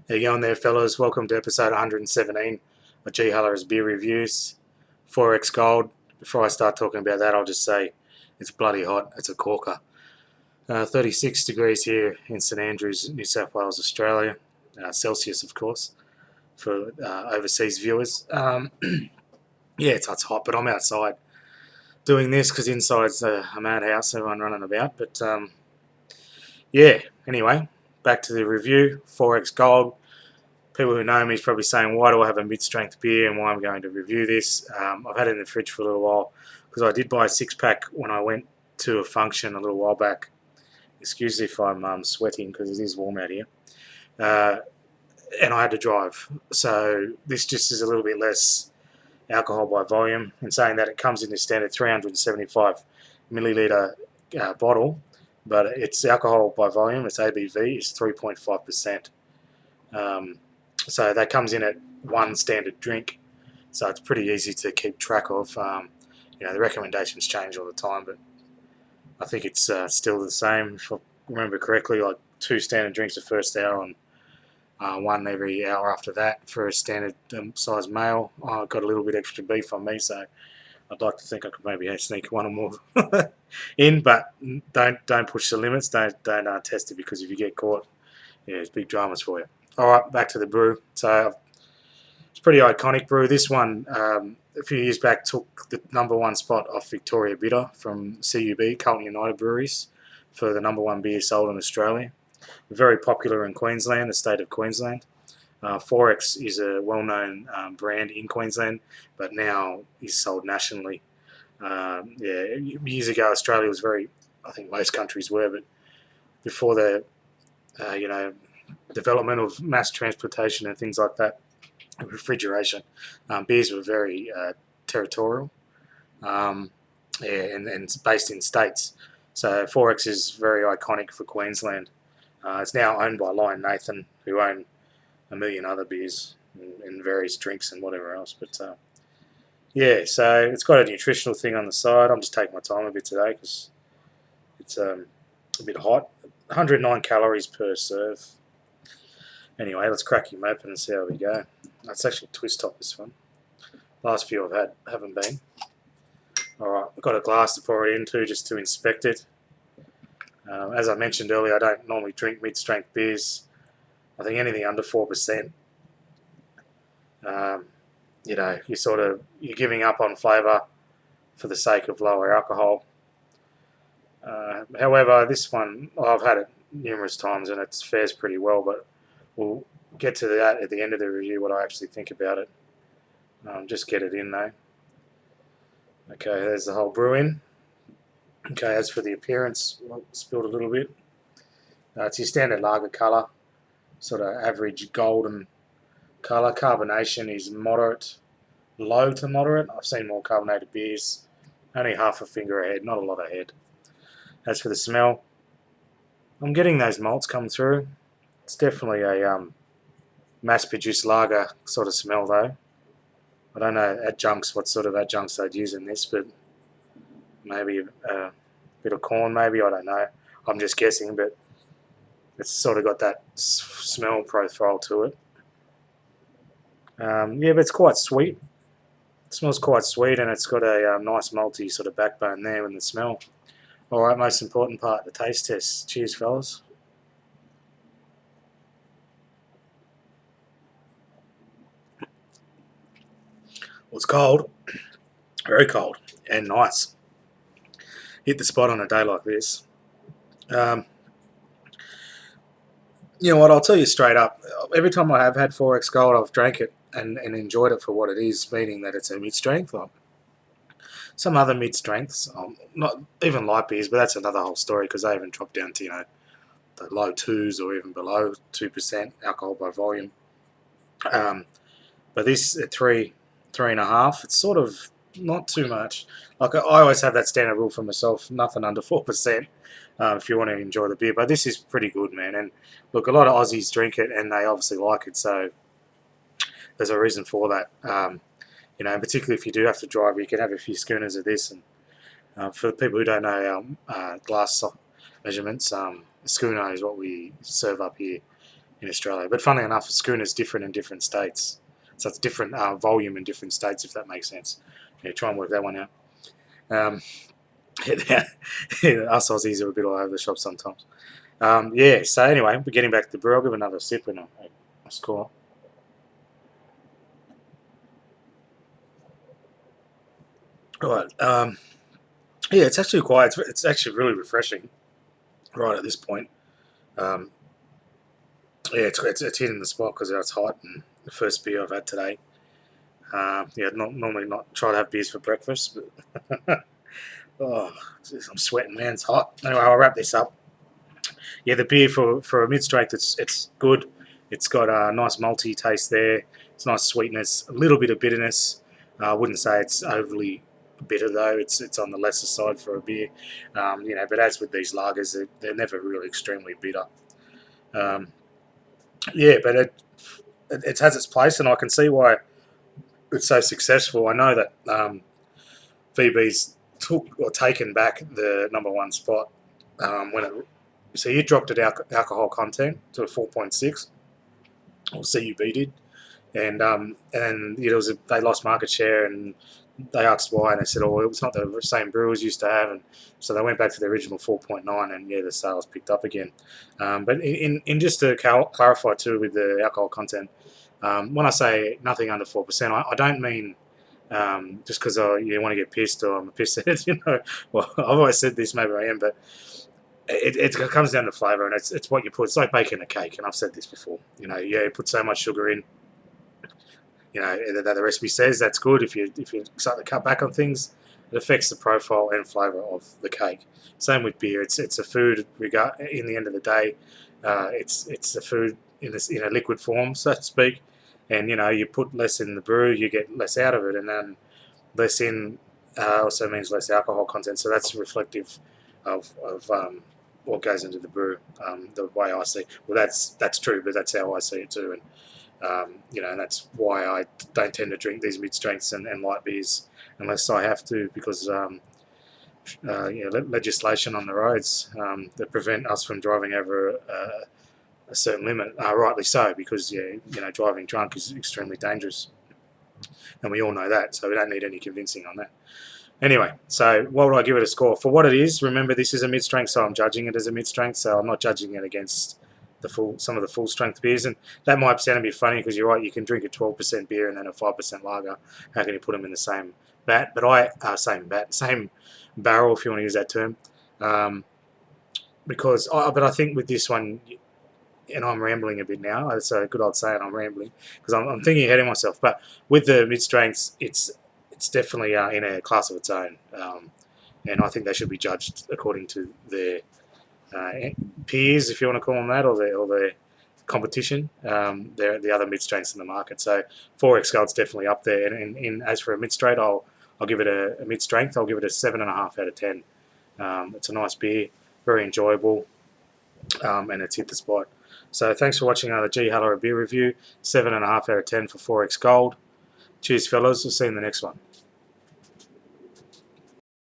How you going there, fellas? Welcome to episode 117 of G Haller's Beer Reviews. Forex Gold. Before I start talking about that, I'll just say it's bloody hot. It's a corker. 36 degrees here in St Andrews, New South Wales, Australia. Celsius, of course, for overseas viewers. Yeah, it's hot, but I'm outside doing this because inside's a madhouse, everyone running about. But yeah, anyway, back to the review. Forex Gold. People who know me is probably saying, why do I have a mid-strength beer and why I'm going to review this? I've had it in the fridge for a little while because I did buy a six-pack when I went to a function a little while back. Excuse if I'm sweating because it is warm out here. And I had to drive. So this just is a little bit less alcohol by volume. In saying that, it comes in the standard 375 milliliter bottle, but its alcohol by volume, its ABV, is 3.5%. So that comes in at one standard drink, so it's pretty easy to keep track of. The recommendations change all the time, but I think it's still the same. If I remember correctly, like 2 standard drinks the first hour and one every hour after that for a standard size male. I've got a little bit extra beef on me, so I'd like to think I could maybe sneak one or more in, but don't push the limits. Don't test it, because if you get caught, yeah, it's big dramas for you. All right, back to the brew. So it's a pretty iconic brew. This one, a few years back, took the #1 spot off Victoria Bitter from CUB, Carlton United Breweries, for the #1 beer sold in Australia. Very popular in Queensland, the state of Queensland. Forex is a well-known brand in Queensland, but now is sold nationally. Years ago, Australia was I think most countries were, but before the, development of mass transportation and things like that, refrigeration, beers were very territorial, and it's based in states. So Forex is very iconic for Queensland. It's now owned by Lion Nathan, who own a million other beers and various drinks and whatever else. But so it's got a nutritional thing on the side. I'm just taking my time a bit today because it's a bit hot. 109 calories per serve. Anyway, let's crack him open and see how we go. That's actually twist top, this one. Last few I've had haven't been. Alright, I've got a glass to pour it into just to inspect it. As I mentioned earlier, I don't normally drink mid-strength beers. I think anything under 4%, you're giving up on flavour for the sake of lower alcohol. However, this one, I've had it numerous times and it fares pretty well, but we'll get to that at the end of the review, what I actually think about it. Just get it in though. Okay, there's the whole brew in. Okay, as for the appearance, I'll spilled a little bit. It's your standard lager colour, sort of average golden colour. Carbonation is moderate, low to moderate. I've seen more carbonated beers. Only half a finger ahead, not a lot ahead. As for the smell, I'm getting those malts come through. It's definitely a mass-produced lager sort of smell, though. I don't know what sort of adjuncts they'd use in this, but maybe a bit of corn, maybe, I don't know. I'm just guessing, but it's sort of got that smell profile to it. But it's quite sweet. It smells quite sweet, and it's got a nice malty sort of backbone there in the smell. Alright, most important part, the taste test. Cheers, fellas. Well, it's cold, very cold, and nice. Hit the spot on a day like this. You know what, I'll tell you straight up, every time I have had Forex Gold, I've drank it and enjoyed it for what it is, meaning that it's a mid-strength. Like some other mid-strengths, not even light beers, but that's another whole story because they even drop down to, the low 2s or even below 2% alcohol by volume. But this at 3.5, it's sort of not too much. Like I always have that standard rule for myself, nothing under 4%. If you want to enjoy the beer, but this is pretty good, man. And look, a lot of Aussies drink it, and they obviously like it, so there's a reason for that. Particularly if you do have to drive, you can have a few schooners of this. And for the people who don't know our glass measurements, a schooner is what we serve up here in Australia. But funnily enough, schooner's different in different states. So it's different volume in different states, if that makes sense. Yeah, try and work that one out. Um, us Aussies are a bit all over the shop sometimes. Yeah, so anyway, we're getting back to the brew. I'll give another sip and I'll score. All right. Yeah, it's actually it's actually really refreshing right at this point. Um, yeah, it's hitting the spot because it's hot and the first beer I've had today. Yeah, normally not try to have beers for breakfast, but oh, geez, I'm sweating, man. It's hot. Anyway, I'll wrap this up. Yeah, the beer for a mid strength, it's good. It's got a nice malty taste there. It's nice sweetness, a little bit of bitterness. I wouldn't say it's overly bitter though. It's on the lesser side for a beer. But as with these lagers, they're never really extremely bitter. Um, yeah, but it has its place, and I can see why it's so successful. I know that VB's took or taken back the number one spot when it. So you dropped it alcohol content to a 4.6, or CUB did, and they lost market share, and they asked why, and they said, "Oh, it's not the same brewers used to have," and so they went back to the original 4.9, and yeah, the sales picked up again. But in just to clarify too with the alcohol content, when I say nothing under 4%, I don't mean just because you want to get pissed or I'm pissed at it, Well, I've always said this, maybe I am, but it comes down to flavour, and it's what you put. It's like baking a cake, and I've said this before. You put so much sugar in. That the recipe says that's good. If you start to cut back on things, it affects the profile and flavour of the cake. Same with beer. It's a food. In the end of the day, it's a food in a liquid form, so to speak. And you put less in the brew, you get less out of it, and then less in also means less alcohol content. So that's reflective of what goes into the brew. The way I see, well, that's true, but that's how I see it too. And that's why I don't tend to drink these mid strengths and light beers unless I have to, because legislation on the roads that prevent us from driving over a certain limit. Rightly so, because driving drunk is extremely dangerous, and we all know that. So we don't need any convincing on that. Anyway, so what would I give it a score? For what it is, remember this is a mid-strength, so I'm judging it as a mid-strength, so I'm not judging it against some of the full-strength beers. And that might sound a bit funny because you're right, you can drink a 12% beer and then a 5% lager. How can you put them in the same vat? Same barrel, if you want to use that term. But I think with this one, and I'm rambling a bit now, it's a good old saying, I'm rambling, because I'm thinking ahead of myself. But with the mid-strengths, it's definitely in a class of its own, and I think they should be judged according to their peers, if you want to call them that, or their competition. They're the other mid strengths in the market. So 4X Gold's definitely up there. And as for a mid straight, I'll give it a mid strength. I'll give it a 7.5 out of 10. It's a nice beer, very enjoyable, and it's hit the spot. So thanks for watching another G Haller beer review. 7.5 out of 10 for 4X Gold. Cheers, fellas. We'll see you in the next one.